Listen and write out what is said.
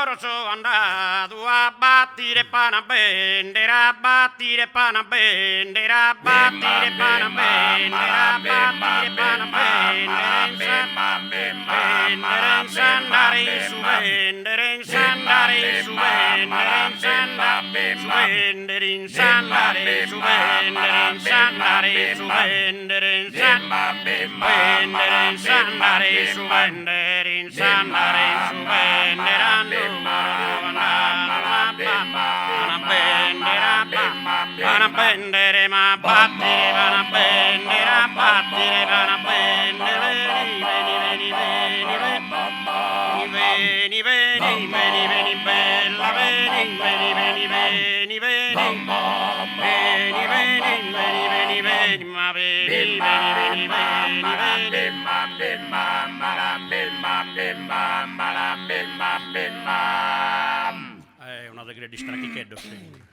loro sono andato a battere pana bendera, a battere pana bendera, a battere pana bendera, a battere pana bendera, in sandare su vendere, in sandare su vendere, in sandare su vendere, in sandare su vendere, in sandare su vendere, in sandare in sandare su vendere, in sandare su vendere, vanno a bendere, ma battere, vanno a bendere, a battere, vanno a bendere, veni, veni, veni, veni, bella, veni, veni, veni, veni, veni, veni, veni, veni, veni, veni, ma veni, veni, veni, veni, una delle grandi stracchiccheddo, sì.